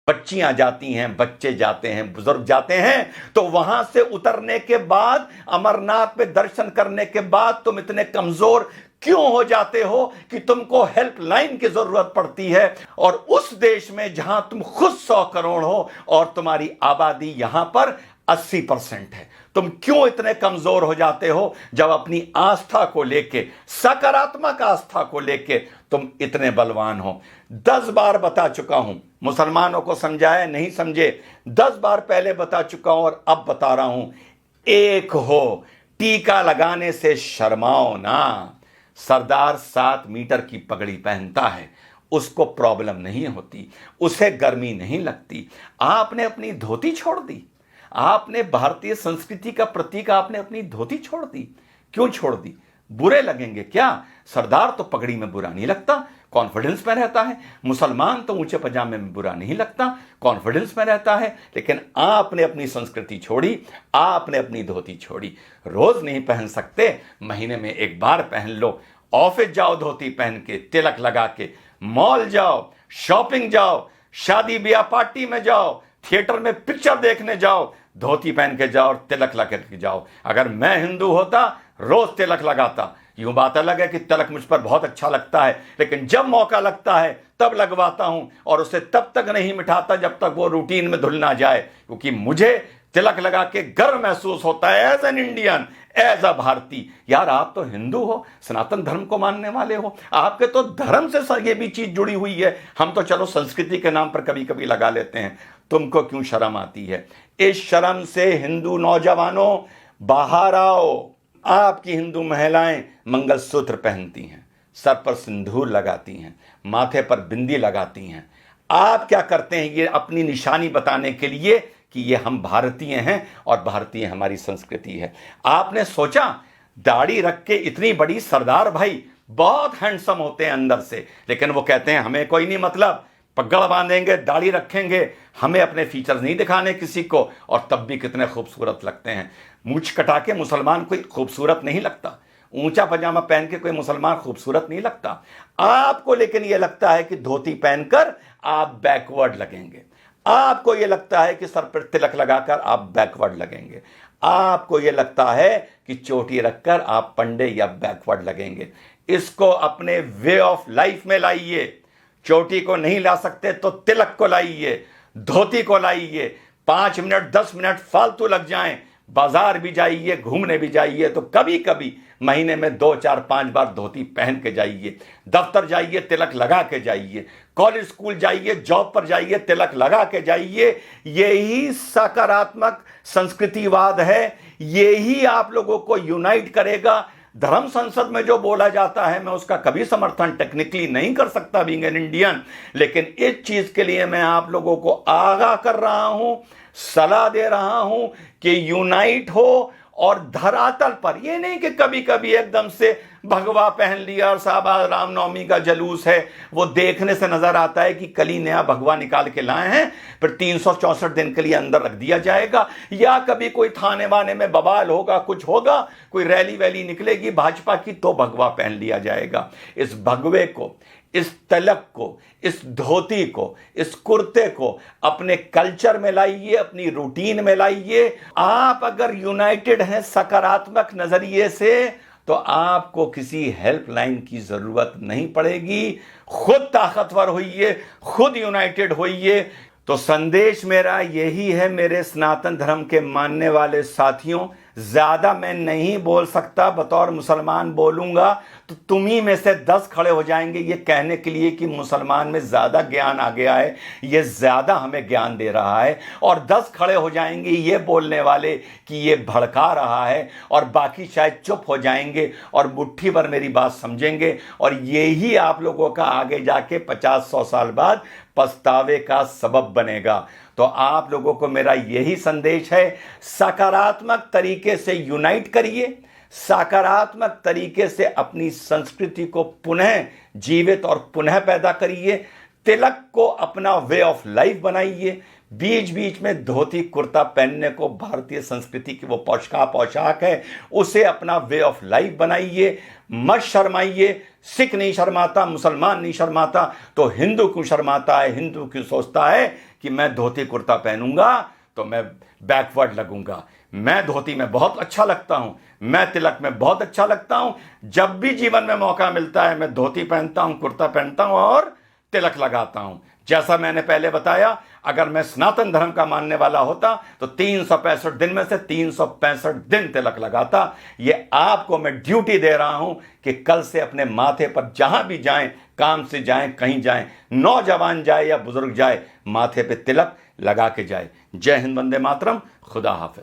बच्चियां जाती हैं, बच्चे जाते हैं, बुजुर्ग जाते हैं, तो वहां से उतरने के बाद, अमरनाथ में दर्शन करने के बाद तुम इतने कमजोर क्यों हो जाते हो कि तुमको हेल्पलाइन की जरूरत पड़ती है? और उस देश में जहां तुम खुद 100 करोड़ हो और तुम्हारी आबादी यहां पर 80% है, तुम क्यों इतने कमजोर हो जाते हो जब अपनी आस्था को लेके, सकारात्मक आस्था को लेके तुम इतने बलवान हो? 10 बार बता चुका हूं, मुसलमानों को समझाया नहीं समझे, 10 बार पहले बता चुका हूं और अब बता रहा हूं, एक हो, टीका लगाने से शर्माओ ना। सरदार 7 मीटर की पगड़ी पहनता है, उसको प्रॉब्लम नहीं होती, उसे गर्मी नहीं लगती। आपने अपनी धोती छोड़ दी, आपने भारतीय संस्कृति का प्रतीक, आपने अपनी धोती छोड़ दी। क्यों छोड़ दी? बुरे लगेंगे क्या? सरदार तो पगड़ी में बुरा नहीं लगता, कॉन्फिडेंस में रहता है। मुसलमान तो ऊंचे पजामे में बुरा नहीं लगता, कॉन्फिडेंस में रहता है। लेकिन आपने अपनी संस्कृति छोड़ी, आपने अपनी धोती छोड़ी। रोज नहीं पहन सकते, महीने में एक बार पहन लो। ऑफिस जाओ धोती पहन के, तिलक लगा के, मॉल जाओ, शॉपिंग जाओ, शादी ब्याह पार्टी में जाओ, थिएटर में पिक्चर देखने जाओ, धोती पहन के जाओ और तिलक लगा के जाओ। अगर मैं हिंदू होता, रोज तिलक लगाता। यूं बात अलग है कि तिलक मुझ पर बहुत अच्छा लगता है, लेकिन जब मौका लगता है तब लगवाता हूं, और उसे तब तक नहीं मिटाता जब तक वो रूटीन में धुल ना जाए, क्योंकि मुझे तिलक लगा के गर्व महसूस होता है as an Indian, as a भारतीय। यार, आप तो हिंदू हो, सनातन धर्म को मानने वाले हो, आपके तो धर्म से ये भी चीज जुड़ी हुई है। हम तो चलो संस्कृति के नाम पर कभी कभी लगा लेते हैं, तुमको क्यों शर्म आती है? इस शर्म से हिंदू नौजवानों बाहर आओ। आपकी हिंदू महिलाएं मंगलसूत्र पहनती हैं, सर पर सिंदूर लगाती हैं, माथे पर बिंदी लगाती हैं। आप क्या करते हैं? ये अपनी निशानी बताने के लिए कि ये हम भारतीय हैं और भारतीय हमारी संस्कृति है। आपने सोचा दाढ़ी रख के इतनी बड़ी सरदार भाई बहुत हैंडसम होते हैं अंदर से, लेकिन वो कहते हैं हमें कोई नहीं मतलब, पगड़ बांधेंगे, दाढ़ी रखेंगे, हमें अपने फीचर्स नहीं दिखाने किसी को, और तब भी कितने खूबसूरत लगते हैं। मूंछ कटा के मुसलमान कोई खूबसूरत नहीं लगता, ऊंचा पजामा पहन के कोई मुसलमान खूबसूरत नहीं लगता। आपको लेकिन यह लगता है कि धोती पहनकर आप बैकवर्ड लगेंगे, आपको यह लगता है कि सर पर तिलक लगाकर आप बैकवर्ड लगेंगे, आपको यह लगता है कि चोटी रखकर आप पंडे या बैकवर्ड लगेंगे। इसको अपने वे ऑफ लाइफ में लाइए। चोटी को नहीं ला सकते तो तिलक को लाइए, धोती को लाइए। 5 मिनट 10 मिनट फालतू लग जाएं, बाजार भी जाइए, घूमने भी जाइए, तो कभी कभी महीने में 2 4 5 बार धोती पहन के जाइए। दफ्तर जाइए, तिलक लगा के जाइए। कॉलेज स्कूल जाइए, जॉब पर जाइए, तिलक लगा के जाइए। यही सकारात्मक संस्कृतिवाद है, यही आप लोगों को यूनाइट करेगा। धर्म संसद में जो बोला जाता है, मैं उसका कभी समर्थन टेक्निकली नहीं कर सकता बीइंग एन इंडियन, लेकिन इस चीज के लिए मैं आप लोगों को आगाह कर रहा हूं, सलाह दे रहा हूं कि यूनाइट हो। और धरातल पर ये नहीं कि कभी कभी एकदम से भगवा पहन लिया और साहब आज रामनवमी का जलूस है, वो देखने से नजर आता है कि कल ही नया भगवा निकाल के लाए हैं, फिर 364 दिन के लिए अंदर रख दिया जाएगा। या कभी कोई थाने वाने में बवाल होगा, कुछ होगा, कोई रैली वैली निकलेगी भाजपा की, तो भगवा पहन लिया जाएगा। इस भगवे को, इस तलक को, इस धोती को, इस कुर्ते को अपने कल्चर में लाइए, अपनी रूटीन में लाइए। आप अगर यूनाइटेड हैं सकारात्मक नजरिए से, तो आपको किसी हेल्पलाइन की जरूरत नहीं पड़ेगी। खुद ताकतवर होइए, खुद यूनाइटेड होइए। तो संदेश मेरा यही है मेरे सनातन धर्म के मानने वाले साथियों, ज्यादा मैं नहीं बोल सकता, बतौर मुसलमान बोलूंगा तो तुम ही में से 10 खड़े हो जाएंगे ये कहने के लिए कि मुसलमान में ज्यादा ज्ञान आ गया है, ये ज्यादा हमें ज्ञान दे रहा है, और 10 खड़े हो जाएंगे ये बोलने वाले कि ये भड़का रहा है, और बाकी शायद चुप हो जाएंगे और मुट्ठी भर मेरी बात समझेंगे। और यही आप लोगों का आगे जाके 50-100 साल बाद पछतावे का सबब बनेगा। तो आप लोगों को मेरा यही संदेश है, सकारात्मक तरीके से यूनाइट करिए, सकारात्मक तरीके से अपनी संस्कृति को पुनः जीवित और पुनः पैदा करिए। तिलक को अपना वे ऑफ लाइफ बनाइए, बीच बीच में धोती कुर्ता पहनने को भारतीय संस्कृति की वो पोशाक है, उसे अपना वे ऑफ लाइफ बनाइए, मत शर्माइए। सिख नहीं शर्माता, मुसलमान नहीं शर्माता, तो हिंदू क्यों शर्माता है? हिंदू क्यों सोचता है कि मैं धोती कुर्ता पहनूंगा तो मैं बैकवर्ड लगूंगा? मैं धोती में बहुत अच्छा लगता हूं, मैं तिलक में बहुत अच्छा लगता हूं। जब भी जीवन में मौका मिलता है मैं धोती पहनता हूं, कुर्ता पहनता हूं और तिलक लगाता हूं। जैसा मैंने पहले बताया, अगर मैं सनातन धर्म का मानने वाला होता तो 365 दिन में से 365 दिन तिलक लगाता। ये आपको मैं ड्यूटी दे रहा हूं कि कल से अपने माथे पर जहां भी जाएं, काम से जाएं, कहीं जाएं, नौजवान जाए या बुजुर्ग जाए, माथे पे तिलक लगा के जाए। जय हिंद, वंदे मातरम, खुदा हाफिज।